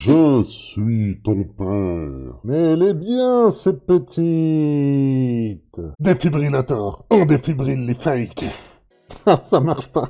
Je suis ton père. Mais elle est bien, cette petite. Défibrillateur, on défibrille les fakes. Ah, ça marche pas.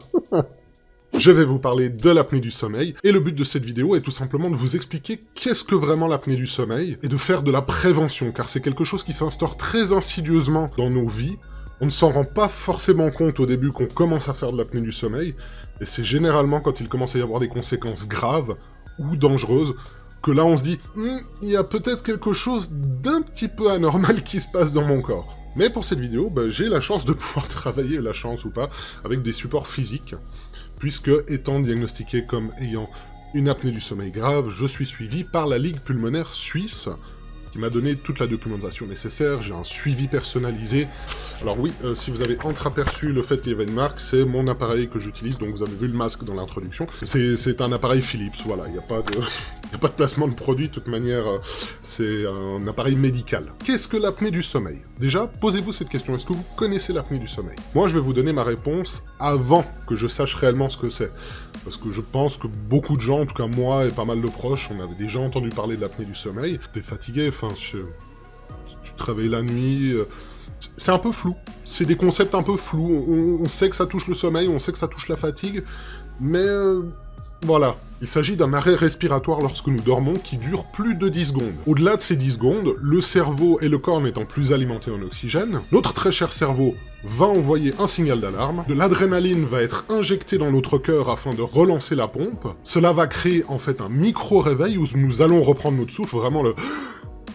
Je vais vous parler de l'apnée du sommeil, et le but de cette vidéo est tout simplement de vous expliquer qu'est-ce que vraiment l'apnée du sommeil, et de faire de la prévention, car c'est quelque chose qui s'instaure très insidieusement dans nos vies. On ne s'en rend pas forcément compte au début qu'on commence à faire de l'apnée du sommeil, et c'est généralement quand il commence à y avoir des conséquences graves ou dangereuses, que là on se dit « il y a peut-être quelque chose d'un petit peu anormal qui se passe dans mon corps ». Mais pour cette vidéo, j'ai la chance de pouvoir travailler, la chance ou pas, avec des supports physiques, puisque, étant diagnostiqué comme ayant une apnée du sommeil grave, je suis suivi par la Ligue pulmonaire suisse, qui m'a donné toute la documentation nécessaire, j'ai un suivi personnalisé. Alors oui, si vous avez entreaperçu le fait qu'il y avait une marque, c'est mon appareil que j'utilise, donc vous avez vu le masque dans l'introduction. C'est un appareil Philips, voilà, il n'y a pas de... Il n'y a pas de placement de produit, de toute manière, c'est un appareil médical. Qu'est-ce que l'apnée du sommeil? Déjà, posez-vous cette question, est-ce que vous connaissez l'apnée du sommeil? Moi, je vais vous donner ma réponse avant que je sache réellement ce que c'est. Parce que je pense que beaucoup de gens, en tout cas moi et pas mal de proches, on avait déjà entendu parler de l'apnée du sommeil. T'es fatigué, enfin, tu te réveilles la nuit... C'est un peu flou. C'est des concepts un peu flous. On sait que ça touche le sommeil, on sait que ça touche la fatigue, mais... Voilà, il s'agit d'un arrêt respiratoire lorsque nous dormons qui dure plus de 10 secondes. Au-delà de ces 10 secondes, le cerveau et le corps n'étant plus alimentés en oxygène, notre très cher cerveau va envoyer un signal d'alarme, de l'adrénaline va être injectée dans notre cœur afin de relancer la pompe, cela va créer en fait un micro-réveil où nous allons reprendre notre souffle, vraiment le...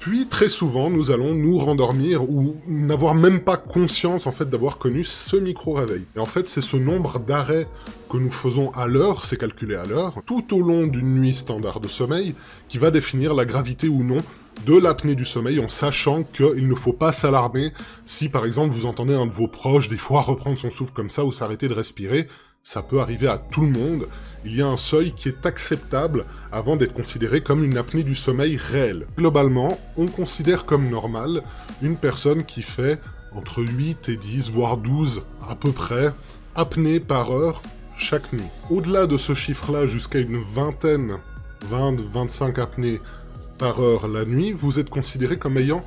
Puis, très souvent, nous allons nous rendormir ou n'avoir même pas conscience, en fait, d'avoir connu ce micro-réveil. Et en fait, c'est ce nombre d'arrêts que nous faisons à l'heure, c'est calculé à l'heure, tout au long d'une nuit standard de sommeil, qui va définir la gravité ou non de l'apnée du sommeil, en sachant qu'il ne faut pas s'alarmer si, par exemple, vous entendez un de vos proches, des fois, reprendre son souffle comme ça ou s'arrêter de respirer. Ça peut arriver à tout le monde. Il y a un seuil qui est acceptable avant d'être considéré comme une apnée du sommeil réelle. Globalement, on considère comme normal une personne qui fait entre 8 et 10, voire 12 à peu près, apnées par heure chaque nuit. Au-delà de ce chiffre-là, jusqu'à une vingtaine, 20-25 apnées par heure la nuit, vous êtes considéré comme ayant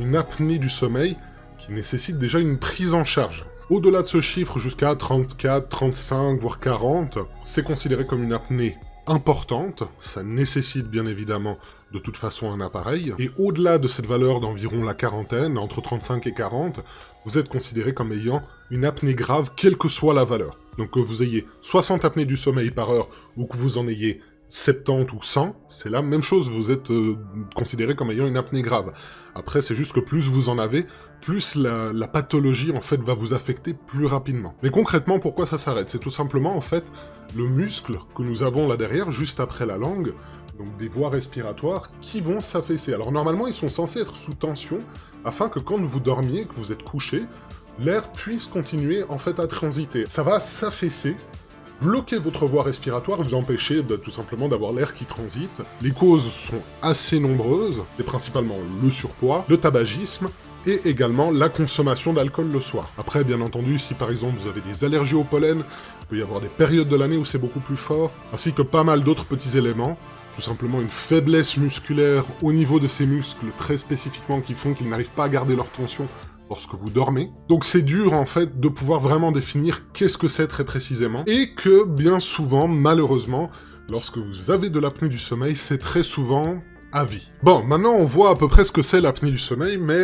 une apnée du sommeil qui nécessite déjà une prise en charge. Au-delà de ce chiffre, jusqu'à 34, 35, voire 40, c'est considéré comme une apnée importante, ça nécessite bien évidemment de toute façon un appareil, et au-delà de cette valeur d'environ la quarantaine, entre 35 et 40, vous êtes considéré comme ayant une apnée grave, quelle que soit la valeur. Donc que vous ayez 60 apnées du sommeil par heure, ou que vous en ayez 70 ou 100, c'est la même chose, vous êtes considéré comme ayant une apnée grave. Après, c'est juste que plus vous en avez, plus la pathologie, en fait, va vous affecter plus rapidement. Mais concrètement, pourquoi ça s'arrête? C'est tout simplement, en fait, le muscle que nous avons là derrière, juste après la langue, donc des voies respiratoires, qui vont s'affaisser. Alors normalement, ils sont censés être sous tension, afin que quand vous dormiez, que vous êtes couché, l'air puisse continuer, en fait, à transiter. Ça va s'affaisser, bloquer votre voie respiratoire et vous empêcher tout simplement d'avoir l'air qui transite. Les causes sont assez nombreuses, et principalement le surpoids, le tabagisme, et également la consommation d'alcool le soir. Après, bien entendu, si par exemple vous avez des allergies au pollen, il peut y avoir des périodes de l'année où c'est beaucoup plus fort, ainsi que pas mal d'autres petits éléments, tout simplement une faiblesse musculaire au niveau de ces muscles très spécifiquement qui font qu'ils n'arrivent pas à garder leur tension lorsque vous dormez. Donc c'est dur en fait de pouvoir vraiment définir qu'est-ce que c'est très précisément, et que bien souvent, malheureusement, lorsque vous avez de l'apnée du sommeil, c'est très souvent à vie. Bon, maintenant on voit à peu près ce que c'est l'apnée du sommeil, mais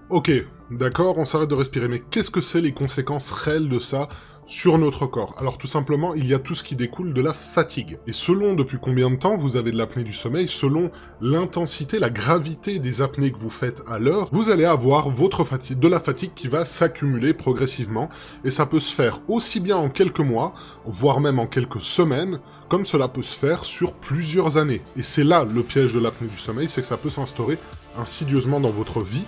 ok, d'accord, on s'arrête de respirer, mais qu'est-ce que c'est les conséquences réelles de ça sur notre corps? Alors tout simplement, il y a tout ce qui découle de la fatigue. Et selon depuis combien de temps vous avez de l'apnée du sommeil, selon l'intensité, la gravité des apnées que vous faites à l'heure, vous allez avoir de la fatigue qui va s'accumuler progressivement, et ça peut se faire aussi bien en quelques mois, voire même en quelques semaines, comme cela peut se faire sur plusieurs années. Et c'est là le piège de l'apnée du sommeil, c'est que ça peut s'instaurer insidieusement dans votre vie,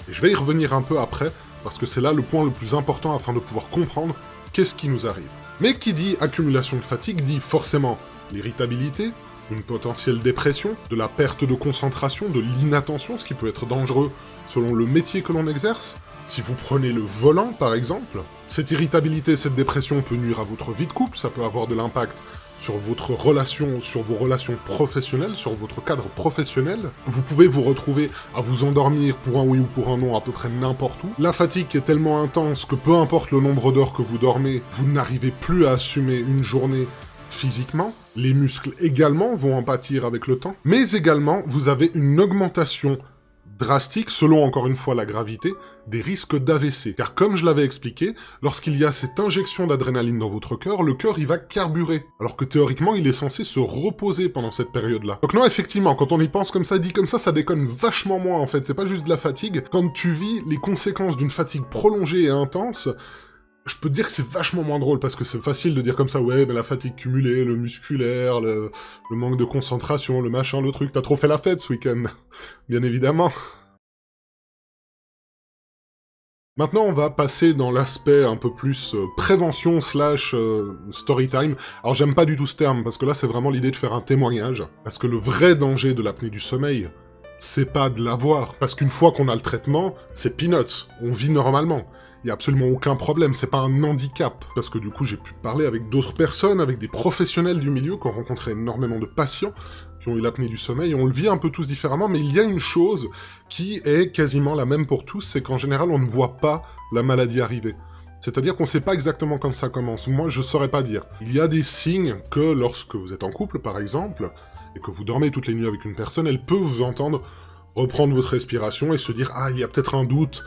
et je vais y revenir un peu après, parce que c'est là le point le plus important afin de pouvoir comprendre qu'est-ce qui nous arrive. Mais qui dit accumulation de fatigue dit forcément l'irritabilité, une potentielle dépression, de la perte de concentration, de l'inattention, ce qui peut être dangereux selon le métier que l'on exerce. Si vous prenez le volant, par exemple, cette irritabilité, cette dépression peut nuire à votre vie de couple, ça peut avoir de l'impact sur votre relation, sur vos relations professionnelles, sur votre cadre professionnel. Vous pouvez vous retrouver à vous endormir pour un oui ou pour un non à peu près n'importe où. La fatigue est tellement intense que peu importe le nombre d'heures que vous dormez, vous n'arrivez plus à assumer une journée physiquement. Les muscles également vont en pâtir avec le temps. Mais également, vous avez une augmentation drastique, selon encore une fois la gravité, des risques d'AVC. Car comme je l'avais expliqué, lorsqu'il y a cette injection d'adrénaline dans votre cœur, le cœur il va carburer, alors que théoriquement il est censé se reposer pendant cette période-là. Donc non, effectivement, quand on y pense comme ça, dit comme ça déconne vachement moins en fait, c'est pas juste de la fatigue. Quand tu vis les conséquences d'une fatigue prolongée et intense, je peux te dire que c'est vachement moins drôle, parce que c'est facile de dire comme ça, ouais, mais la fatigue cumulée, le musculaire, le manque de concentration, le machin, le truc, t'as trop fait la fête ce week-end. Bien évidemment. Maintenant, on va passer dans l'aspect un peu plus prévention / storytime. Alors, j'aime pas du tout ce terme, parce que là, c'est vraiment l'idée de faire un témoignage. Parce que le vrai danger de l'apnée du sommeil, c'est pas de l'avoir. Parce qu'une fois qu'on a le traitement, c'est peanuts. On vit normalement. Il y a absolument aucun problème, c'est pas un handicap. Parce que du coup, j'ai pu parler avec d'autres personnes, avec des professionnels du milieu qui ont rencontré énormément de patients qui ont eu l'apnée du sommeil. On le vit un peu tous différemment, mais il y a une chose qui est quasiment la même pour tous, c'est qu'en général, on ne voit pas la maladie arriver. C'est-à-dire qu'on sait pas exactement quand ça commence. Moi, je saurais pas dire. Il y a des signes que lorsque vous êtes en couple, par exemple, et que vous dormez toutes les nuits avec une personne, elle peut vous entendre reprendre votre respiration et se dire « Ah, il y a peut-être un doute,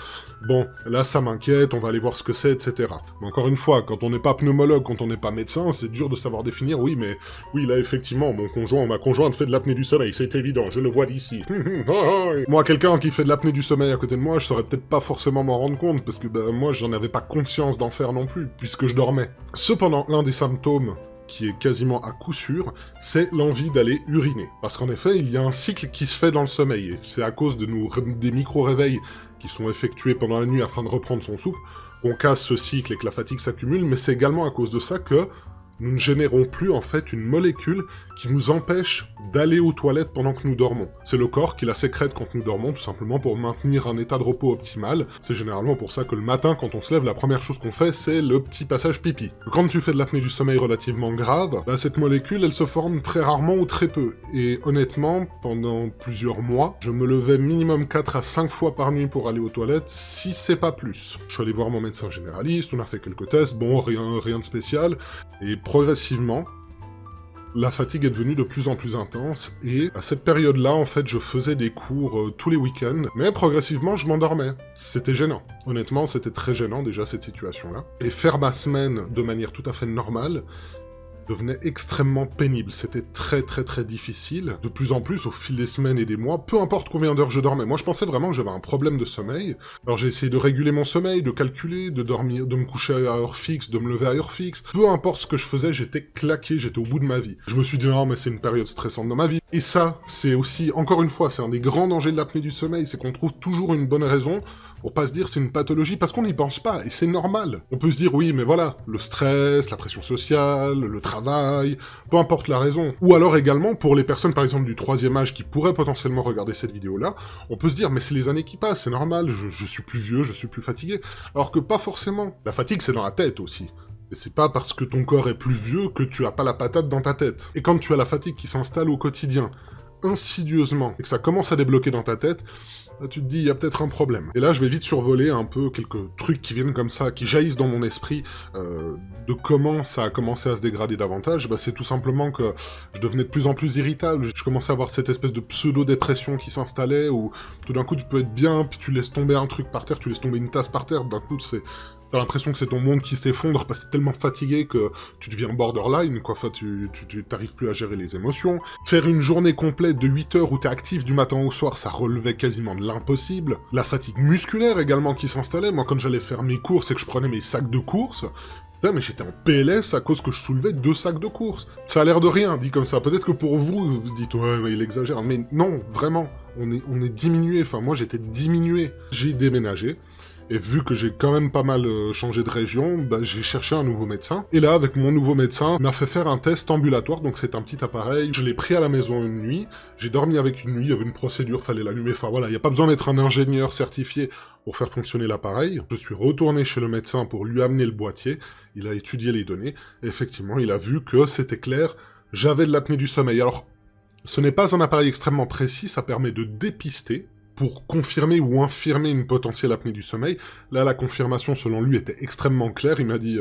bon, là ça m'inquiète, on va aller voir ce que c'est, etc. » Mais encore une fois, quand on n'est pas pneumologue, quand on n'est pas médecin, c'est dur de savoir définir « Oui, mais oui, là effectivement, ma conjointe fait de l'apnée du sommeil, c'est évident, je le vois d'ici. » Moi, quelqu'un qui fait de l'apnée du sommeil à côté de moi, je saurais peut-être pas forcément m'en rendre compte, parce que moi, j'en avais pas conscience d'en faire non plus, puisque je dormais. Cependant, l'un des symptômes qui est quasiment à coup sûr, c'est l'envie d'aller uriner. Parce qu'en effet, il y a un cycle qui se fait dans le sommeil, et c'est à cause de des micro-réveils qui sont effectués pendant la nuit afin de reprendre son souffle, qu'on casse ce cycle et que la fatigue s'accumule, mais c'est également à cause de ça que nous ne générons plus en fait une molécule qui nous empêche d'aller aux toilettes pendant que nous dormons. C'est le corps qui la sécrète quand nous dormons, tout simplement pour maintenir un état de repos optimal. C'est généralement pour ça que le matin, quand on se lève, la première chose qu'on fait, c'est le petit passage pipi. Quand tu fais de l'apnée du sommeil relativement grave, cette molécule, elle se forme très rarement ou très peu. Et honnêtement, pendant plusieurs mois, je me levais minimum 4 à 5 fois par nuit pour aller aux toilettes, si c'est pas plus. Je suis allé voir mon médecin généraliste, on a fait quelques tests, bon, rien de spécial, et progressivement, la fatigue est devenue de plus en plus intense, et à cette période-là, en fait, je faisais des cours tous les week-ends, mais progressivement, je m'endormais. C'était gênant. Honnêtement, c'était très gênant, déjà, cette situation-là. Et faire ma semaine de manière tout à fait normale devenait extrêmement pénible. C'était très difficile. De plus en plus, au fil des semaines et des mois, peu importe combien d'heures je dormais. Moi, je pensais vraiment que j'avais un problème de sommeil. Alors j'ai essayé de réguler mon sommeil, de calculer, de dormir, de me coucher à heure fixe, de me lever à heure fixe. Peu importe ce que je faisais, j'étais claqué, j'étais au bout de ma vie. Je me suis dit, non, mais c'est une période stressante dans ma vie. Et ça, c'est aussi, encore une fois, c'est un des grands dangers de l'apnée du sommeil, c'est qu'on trouve toujours une bonne raison pour pas se dire c'est une pathologie, parce qu'on n'y pense pas, et c'est normal. On peut se dire, oui, mais voilà, le stress, la pression sociale, le travail, peu importe la raison. Ou alors également, pour les personnes, par exemple, du 3e âge qui pourraient potentiellement regarder cette vidéo-là, on peut se dire, mais c'est les années qui passent, c'est normal, je suis plus vieux, je suis plus fatigué. Alors que pas forcément. La fatigue, c'est dans la tête aussi. Et c'est pas parce que ton corps est plus vieux que tu as pas la patate dans ta tête. Et quand tu as la fatigue qui s'installe au quotidien, insidieusement, et que ça commence à débloquer dans ta tête, là, tu te dis, il y a peut-être un problème. Et là, je vais vite survoler un peu quelques trucs qui viennent comme ça, qui jaillissent dans mon esprit, de comment ça a commencé à se dégrader davantage. C'est tout simplement que je devenais de plus en plus irritable, je commençais à avoir cette espèce de pseudo-dépression qui s'installait, où tout d'un coup, tu peux être bien, puis tu laisses tomber un truc par terre, tu laisses tomber une tasse par terre, d'un coup, t'as l'impression que c'est ton monde qui s'effondre parce que t'es tellement fatigué que tu deviens borderline, quoi. Enfin, tu t'arrives plus à gérer les émotions. Faire une journée complète de 8 heures où t'es actif du matin au soir, ça relevait quasiment de l'impossible. La fatigue musculaire également qui s'installait. Moi, quand j'allais faire mes courses et que je prenais mes sacs de courses, putain, mais j'étais en PLS à cause que je soulevais 2 sacs de courses. Ça a l'air de rien, dit comme ça. Peut-être que pour vous, vous dites, ouais, mais il exagère. Mais non, vraiment, on est diminué. Enfin, moi, j'étais diminué. J'ai déménagé. Et vu que j'ai quand même pas mal changé de région, j'ai cherché un nouveau médecin. Et là, avec mon nouveau médecin, il m'a fait faire un test ambulatoire, donc c'est un petit appareil. Je l'ai pris à la maison une nuit, j'ai dormi avec une nuit, il y avait une procédure, fallait l'allumer, enfin voilà, il n'y a pas besoin d'être un ingénieur certifié pour faire fonctionner l'appareil. Je suis retourné chez le médecin pour lui amener le boîtier, il a étudié les données, et effectivement, il a vu que c'était clair, j'avais de l'apnée du sommeil. Alors, ce n'est pas un appareil extrêmement précis, ça permet de dépister pour confirmer ou infirmer une potentielle apnée du sommeil. Là, la confirmation, selon lui, était extrêmement claire. Il m'a dit,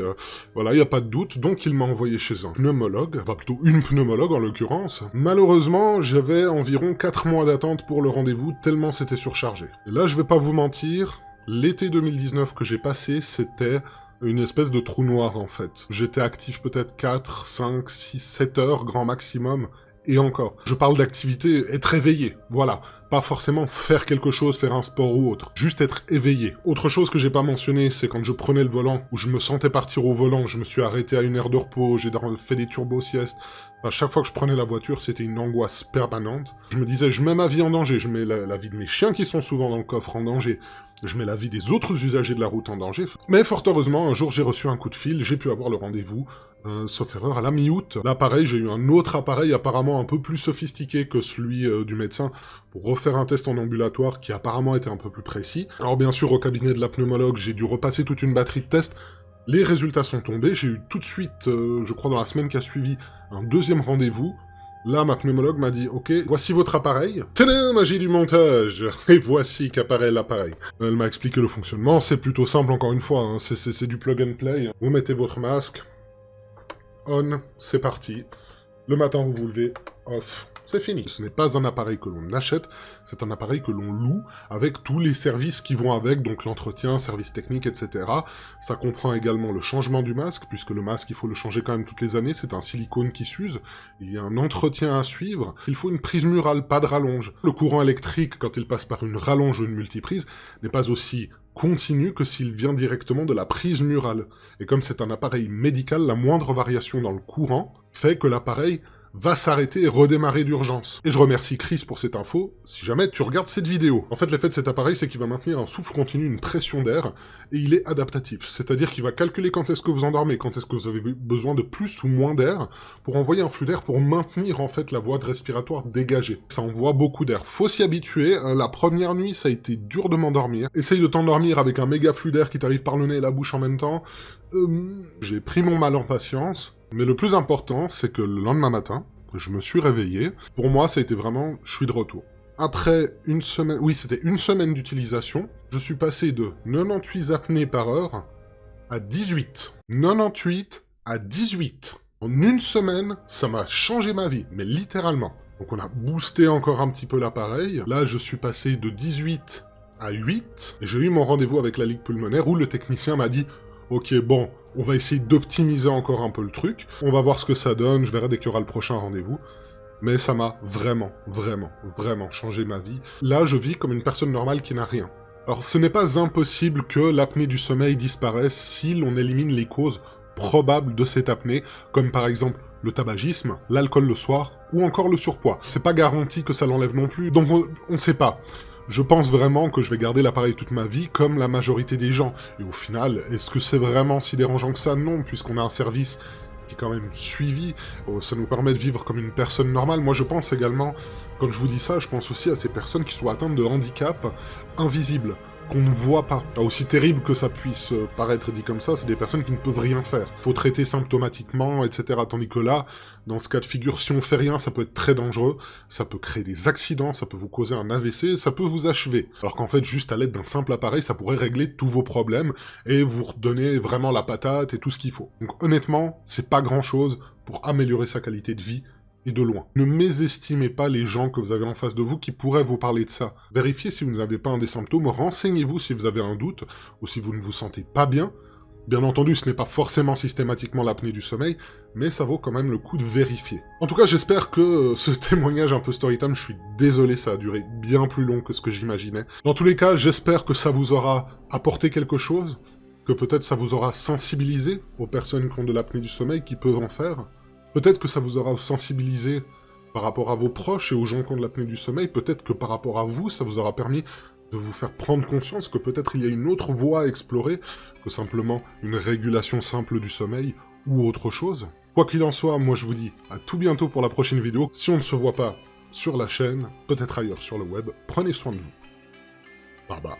voilà, il n'y a pas de doute. Donc, il m'a envoyé chez un pneumologue, enfin plutôt une pneumologue en l'occurrence. Malheureusement, j'avais environ 4 mois d'attente pour le rendez-vous, tellement c'était surchargé. Et là, je vais pas vous mentir, l'été 2019 que j'ai passé, c'était une espèce de trou noir, en fait. J'étais actif peut-être 4, 5, 6, 7 heures, grand maximum. Et encore, je parle d'activité, être éveillé, voilà. Pas forcément faire quelque chose, faire un sport ou autre. Juste être éveillé. Autre chose que j'ai pas mentionné, c'est quand je prenais le volant, où je me sentais partir au volant, je me suis arrêté à une heure de repos, j'ai fait des turbo-siestes. À chaque fois que je prenais la voiture, c'était une angoisse permanente. Je me disais, je mets ma vie en danger, je mets la vie de mes chiens qui sont souvent dans le coffre en danger, je mets la vie des autres usagers de la route en danger. Mais fort heureusement, un jour j'ai reçu un coup de fil, j'ai pu avoir le rendez-vous, sauf erreur, à la mi-août. Là, pareil, j'ai eu un autre appareil apparemment un peu plus sophistiqué que celui du médecin pour refaire un test en ambulatoire qui apparemment était un peu plus précis. Alors bien sûr, au cabinet de la pneumologue, j'ai dû repasser toute une batterie de tests. Les résultats sont tombés, j'ai eu tout de suite, je crois dans la semaine qui a suivi, un deuxième rendez-vous. Là, ma pneumologue m'a dit « Ok, voici votre appareil. Tadam, magie du montage !» Et voici qu'apparaît l'appareil. Elle m'a expliqué le fonctionnement, c'est plutôt simple encore une fois, hein. C'est du plug and play. Vous mettez votre masque, on, c'est parti. Le matin, vous vous levez, off. C'est fini. Ce n'est pas un appareil que l'on achète, c'est un appareil que l'on loue, avec tous les services qui vont avec, donc l'entretien, services techniques, etc. Ça comprend également le changement du masque, puisque le masque, il faut le changer quand même toutes les années, c'est un silicone qui s'use, il y a un entretien à suivre, il faut une prise murale, pas de rallonge. Le courant électrique, quand il passe par une rallonge ou une multiprise, n'est pas aussi continu que s'il vient directement de la prise murale. Et comme c'est un appareil médical, la moindre variation dans le courant fait que l'appareil va s'arrêter et redémarrer d'urgence. Et je remercie Chris pour cette info, si jamais tu regardes cette vidéo. En fait, l'effet de cet appareil, c'est qu'il va maintenir un souffle continu, une pression d'air, et il est adaptatif. C'est-à-dire qu'il va calculer quand est-ce que vous endormez, quand est-ce que vous avez besoin de plus ou moins d'air, pour envoyer un flux d'air pour maintenir, en fait, la voie respiratoire dégagée. Ça envoie beaucoup d'air. Faut s'y habituer. La première nuit, ça a été dur de m'endormir. Essaye de t'endormir avec un méga flux d'air qui t'arrive par le nez et la bouche en même temps. J'ai pris mon mal en patience. Mais le plus important, c'est que le lendemain matin, je me suis réveillé. Pour moi, ça a été vraiment, je suis de retour. Après une semaine, oui, c'était une semaine d'utilisation, je suis passé de 98 apnées par heure à 18. 98 à 18. En une semaine, ça m'a changé ma vie, mais littéralement. Donc on a boosté encore un petit peu l'appareil. Là, je suis passé de 18 à 8, et j'ai eu mon rendez-vous avec la Ligue pulmonaire où le technicien m'a dit « Ok, bon, on va essayer d'optimiser encore un peu le truc, on va voir ce que ça donne, je verrai dès qu'il y aura le prochain rendez-vous. » Mais ça m'a vraiment, vraiment, vraiment changé ma vie. Là, je vis comme une personne normale qui n'a rien. Alors, ce n'est pas impossible que l'apnée du sommeil disparaisse si l'on élimine les causes probables de cette apnée, comme par exemple le tabagisme, l'alcool le soir, ou encore le surpoids. C'est pas garanti que ça l'enlève non plus, donc on sait pas. Je pense vraiment que je vais garder l'appareil toute ma vie, comme la majorité des gens. Et au final, est-ce que c'est vraiment si dérangeant que ça? Non, puisqu'on a un service qui est quand même suivi, ça nous permet de vivre comme une personne normale. Moi, je pense également, quand je vous dis ça, je pense aussi à ces personnes qui sont atteintes de handicap invisibles, qu'on ne voit pas. Aussi terrible que ça puisse paraître dit comme ça, c'est des personnes qui ne peuvent rien faire. Faut traiter symptomatiquement, etc. Tandis que là, dans ce cas de figure, si on fait rien, ça peut être très dangereux, ça peut créer des accidents, ça peut vous causer un AVC, ça peut vous achever. Alors qu'en fait, juste à l'aide d'un simple appareil, ça pourrait régler tous vos problèmes et vous redonner vraiment la patate et tout ce qu'il faut. Donc honnêtement, c'est pas grand-chose pour améliorer sa qualité de vie, et de loin. Ne mésestimez pas les gens que vous avez en face de vous qui pourraient vous parler de ça. Vérifiez si vous n'avez pas un des symptômes, renseignez-vous si vous avez un doute, ou si vous ne vous sentez pas bien. Bien entendu, ce n'est pas forcément systématiquement l'apnée du sommeil, mais ça vaut quand même le coup de vérifier. En tout cas, j'espère que ce témoignage un peu storytime, je suis désolé, ça a duré bien plus long que ce que j'imaginais. Dans tous les cas, j'espère que ça vous aura apporté quelque chose, que peut-être ça vous aura sensibilisé aux personnes qui ont de l'apnée du sommeil, qui peuvent en faire. Peut-être que ça vous aura sensibilisé par rapport à vos proches et aux gens qui ont de l'apnée du sommeil. Peut-être que par rapport à vous, ça vous aura permis de vous faire prendre conscience que peut-être il y a une autre voie à explorer que simplement une régulation simple du sommeil ou autre chose. Quoi qu'il en soit, moi je vous dis à tout bientôt pour la prochaine vidéo. Si on ne se voit pas sur la chaîne, peut-être ailleurs sur le web, prenez soin de vous. Bye bye.